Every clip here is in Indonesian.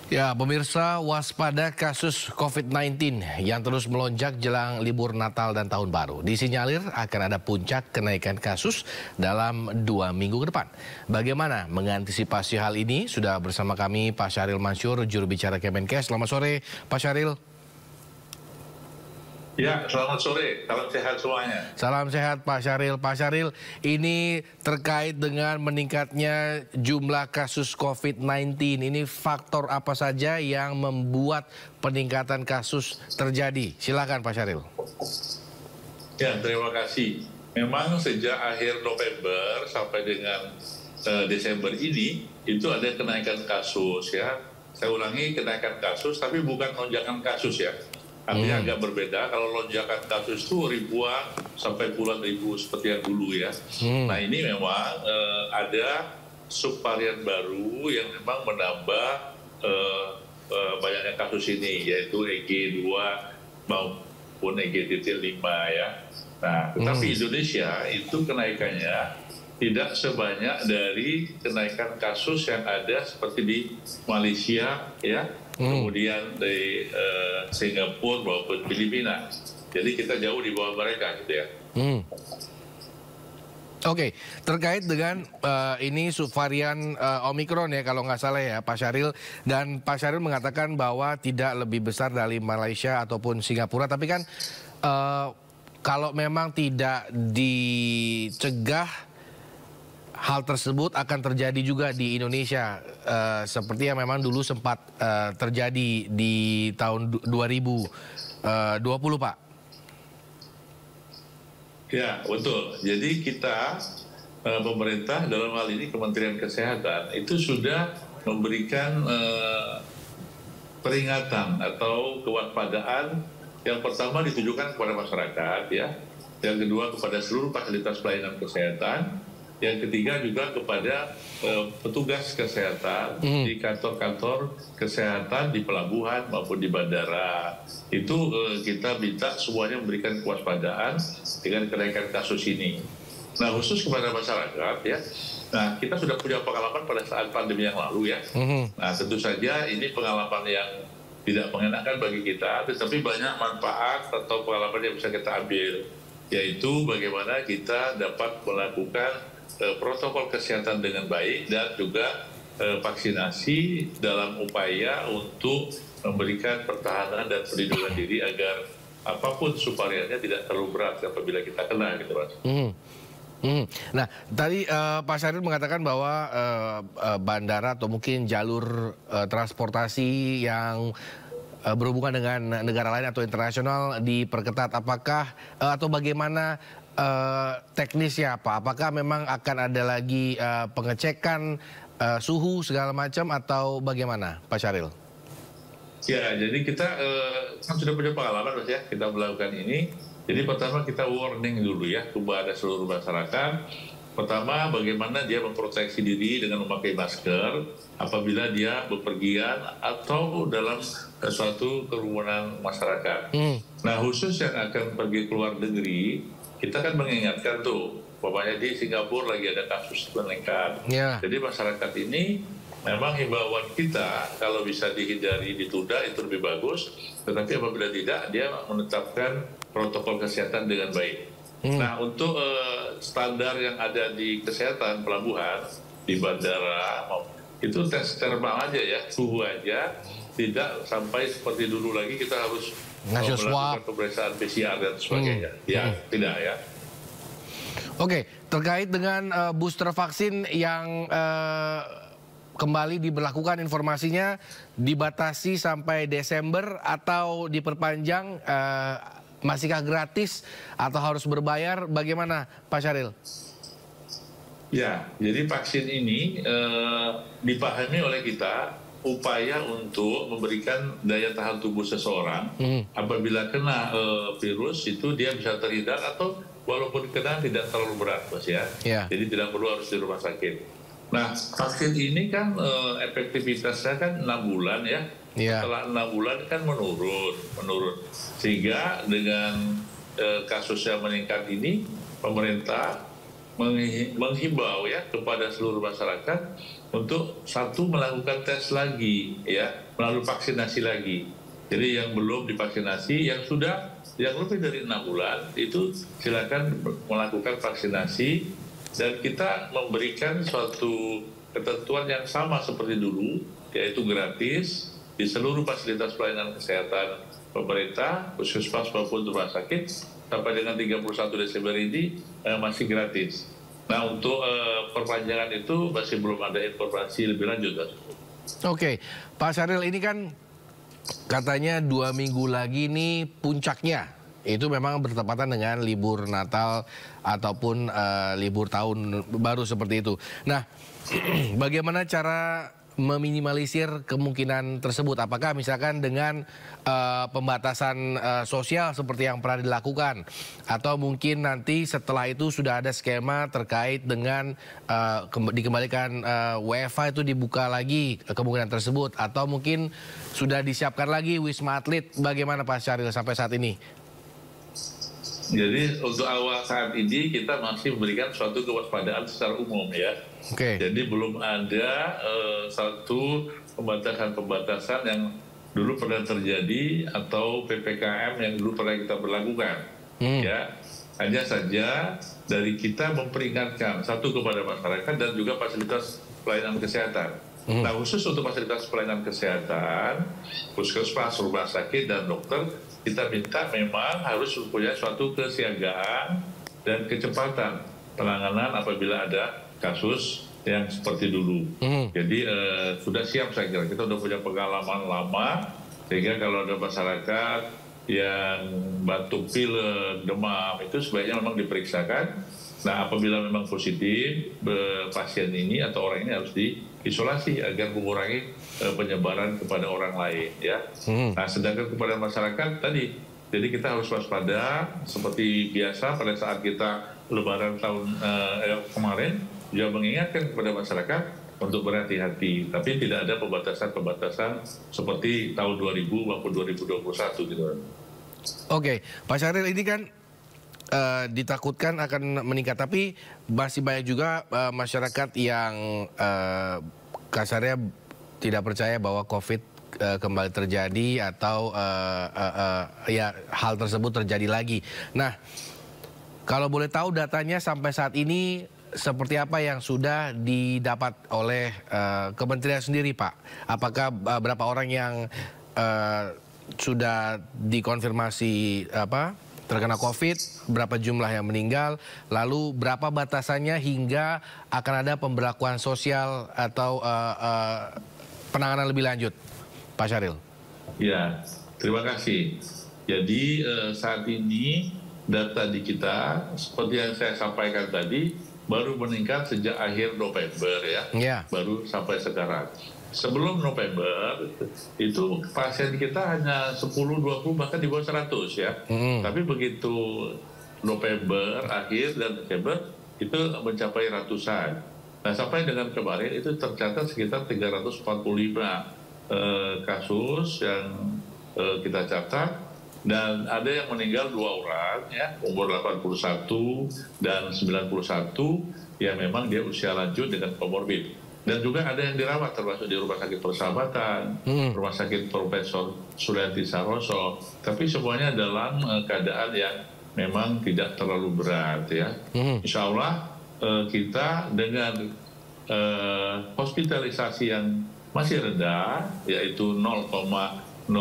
Ya, pemirsa, waspada kasus COVID-19 yang terus melonjak jelang libur Natal dan Tahun Baru. Disinyalir akan ada puncak kenaikan kasus dalam 2 minggu ke depan. Bagaimana mengantisipasi hal ini? Sudah bersama kami Pak Syahril Mansyur, juru bicara Kemenkes. Selamat sore, Pak Syahril. Ya, selamat sore. Salam sehat semuanya. Salam sehat Pak Syahril. Pak Syahril, ini terkait dengan meningkatnya jumlah kasus COVID-19. Ini faktor apa saja yang membuat peningkatan kasus terjadi? Silakan Pak Syahril. Ya, terima kasih. Memang sejak akhir November sampai dengan Desember ini, itu ada kenaikan kasus ya. Saya ulangi, kenaikan kasus, tapi bukan lonjakan kasus ya. Artinya agak berbeda, kalau lonjakan kasus itu ribuan sampai puluhan ribu seperti yang dulu ya. Nah ini memang ada subvarian baru yang memang menambah banyaknya kasus ini, yaitu EG2 maupun EG.5 ya. Nah tetapi Indonesia itu kenaikannya tidak sebanyak dari kenaikan kasus yang ada seperti di Malaysia ya. Kemudian di Singapura maupun Filipina. Jadi kita jauh di bawah mereka gitu ya. Oke, terkait dengan ini subvarian Omikron ya kalau nggak salah ya Pak Syahril. Dan Pak Syahril mengatakan bahwa tidak lebih besar dari Malaysia ataupun Singapura. Tapi kan kalau memang tidak dicegah, hal tersebut akan terjadi juga di Indonesia, seperti yang memang dulu sempat terjadi di tahun 2020, Pak. Ya, betul. Jadi kita, pemerintah dalam hal ini Kementerian Kesehatan, itu sudah memberikan peringatan atau kewaspadaan yang pertama ditujukan kepada masyarakat, ya. Yang kedua kepada seluruh fasilitas pelayanan kesehatan. Yang ketiga juga kepada petugas kesehatan di kantor-kantor kesehatan di pelabuhan maupun di bandara. Itu kita minta semuanya memberikan kewaspadaan dengan kenaikan kasus ini. Nah khusus kepada masyarakat ya, nah kita sudah punya pengalaman pada saat pandemi yang lalu ya. Nah tentu saja ini pengalaman yang tidak mengenakan bagi kita, tetapi banyak manfaat atau pengalaman yang bisa kita ambil, yaitu bagaimana kita dapat melakukan protokol kesehatan dengan baik dan juga vaksinasi dalam upaya untuk memberikan pertahanan dan perlindungan diri agar apapun subvariannya tidak terlalu berat apabila kita kena gitu Mas. Nah tadi Pak Syahril mengatakan bahwa bandara atau mungkin jalur transportasi yang berhubungan dengan negara lain atau internasional diperketat. Apakah atau bagaimana teknisnya Pak? Apakah memang akan ada lagi pengecekan suhu segala macam atau bagaimana Pak Syahril? Ya, jadi kita kan sudah punya pengalaman Mas ya, kita melakukan ini. Jadi pertama kita warning dulu ya kepada seluruh masyarakat. Pertama, bagaimana dia memproteksi diri dengan memakai masker apabila dia bepergian atau dalam suatu kerumunan masyarakat. Nah, khusus yang akan pergi ke luar negeri, kita kan mengingatkan tuh, pokoknya di Singapura lagi ada kasus meningkat. Jadi masyarakat ini memang himbauan kita kalau bisa dihindari, ditunda itu lebih bagus. Tetapi apabila tidak, dia menetapkan protokol kesehatan dengan baik. Nah untuk standar yang ada di kesehatan pelabuhan, di bandara, itu tes thermal aja ya, suhu aja, tidak sampai seperti dulu lagi kita harus melakukan pemeriksaan PCR dan sebagainya. Ya, tidak ya. Oke, terkait dengan booster vaksin yang kembali diberlakukan, informasinya dibatasi sampai Desember atau diperpanjang, masihkah gratis atau harus berbayar? Bagaimana Pak Syahril? Ya, jadi vaksin ini dipahami oleh kita upaya untuk memberikan daya tahan tubuh seseorang apabila kena virus itu dia bisa terhindar atau walaupun kena tidak terlalu berat Mas ya. Jadi tidak perlu harus di rumah sakit. Nah, vaksin ini kan efektivitasnya kan 6 bulan ya. Setelah 6 bulan kan menurun. Sehingga dengan kasus yang meningkat ini, pemerintah menghimbau ya kepada seluruh masyarakat untuk satu melakukan tes lagi ya melalui vaksinasi lagi. Jadi yang belum divaksinasi, yang sudah yang lebih dari 6 bulan itu silakan melakukan vaksinasi, dan kita memberikan suatu ketentuan yang sama seperti dulu, yaitu gratis di seluruh fasilitas pelayanan kesehatan pemerintah, puskesmas maupun rumah sakit sampai dengan 31 Desember ini masih gratis. Nah, untuk perpanjangan itu masih belum ada informasi lebih lanjut. Oke, Pak Syahril, ini kan katanya 2 minggu lagi nih puncaknya. Itu memang bertepatan dengan libur Natal ataupun libur tahun baru seperti itu. Nah, bagaimana cara meminimalisir kemungkinan tersebut? Apakah misalkan dengan pembatasan sosial seperti yang pernah dilakukan, atau mungkin nanti setelah itu sudah ada skema terkait dengan dikembalikan WFH itu dibuka lagi kemungkinan tersebut, atau mungkin sudah disiapkan lagi Wisma Atlet? Bagaimana Pak Syahril sampai saat ini? Jadi untuk awal saat ini kita masih memberikan suatu kewaspadaan secara umum ya. Jadi belum ada satu pembatasan-pembatasan yang dulu pernah terjadi atau PPKM yang dulu pernah kita berlakukan. Ya, hanya saja dari kita memperingatkan satu kepada masyarakat dan juga fasilitas pelayanan kesehatan. Nah, khusus untuk fasilitas pelayanan kesehatan, puskesmas, rumah sakit, dan dokter, kita minta memang harus mempunyai suatu kesiagaan dan kecepatan penanganan apabila ada kasus yang seperti dulu. Jadi sudah siap, saya kira. Kita sudah punya pengalaman lama, sehingga kalau ada masyarakat yang batuk, pilek, demam, itu sebaiknya memang diperiksakan. Nah, apabila memang positif, pasien ini atau orang ini harus diisolasi agar mengurangi penyebaran kepada orang lain. Ya. Nah, sedangkan kepada masyarakat tadi, jadi kita harus waspada seperti biasa pada saat kita Lebaran tahun kemarin, juga mengingatkan kepada masyarakat untuk berhati-hati. Tapi tidak ada pembatasan-pembatasan seperti tahun 2000 maupun 2021 gitu. Oke, Pak Syahril, ini kan ditakutkan akan meningkat, tapi masih banyak juga masyarakat yang kasarnya tidak percaya bahwa COVID kembali terjadi atau ya hal tersebut terjadi lagi. Nah, kalau boleh tahu datanya sampai saat ini seperti apa yang sudah didapat oleh kementerian sendiri, Pak? Apakah berapa orang yang sudah dikonfirmasi terkena COVID, berapa jumlah yang meninggal, lalu berapa batasannya hingga akan ada pemberlakuan sosial atau penanganan lebih lanjut, Pak Syahril? Ya, terima kasih. Jadi saat ini data di kita, seperti yang saya sampaikan tadi, baru meningkat sejak akhir November ya. Baru sampai sekarang. Sebelum November, itu pasien kita hanya 10, 20, bahkan di bawah 100 ya. Tapi begitu November, akhir, dan Desember, itu mencapai ratusan. Nah, sampai dengan kemarin itu tercatat sekitar 345 kasus yang kita catat. Dan ada yang meninggal 2 orang, ya, umur 81 dan 91, yang memang dia usia lanjut dengan komorbid. Dan juga ada yang dirawat, termasuk di Rumah Sakit Persahabatan, Rumah Sakit Profesor Sulianti Saroso. Tapi semuanya dalam keadaan yang memang tidak terlalu berat. Ya. Insya Allah kita dengan hospitalisasi yang masih rendah, yaitu 0,05%,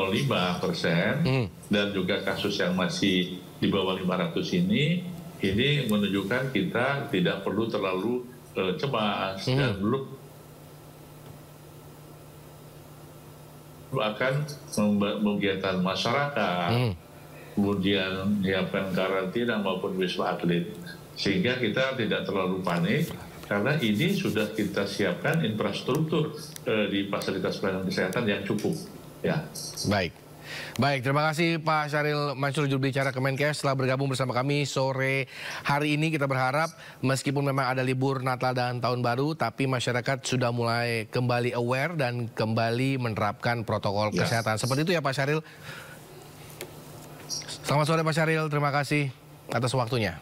dan juga kasus yang masih di bawah 500 ini menunjukkan kita tidak perlu terlalu cemas dan belum akan mengizinkan masyarakat, kemudian menyiapkan karantina maupun Wisma Atlet, sehingga kita tidak terlalu panik karena ini sudah kita siapkan infrastruktur di fasilitas pelayanan kesehatan yang cukup. Ya. Baik, terima kasih Pak Syahril Mansur, juru bicara Kemenkes, telah bergabung bersama kami sore hari ini. Kita berharap meskipun memang ada libur Natal dan Tahun Baru, tapi masyarakat sudah mulai kembali aware dan kembali menerapkan protokol kesehatan. Seperti itu ya Pak Syahril. Selamat sore Pak Syahril, terima kasih atas waktunya.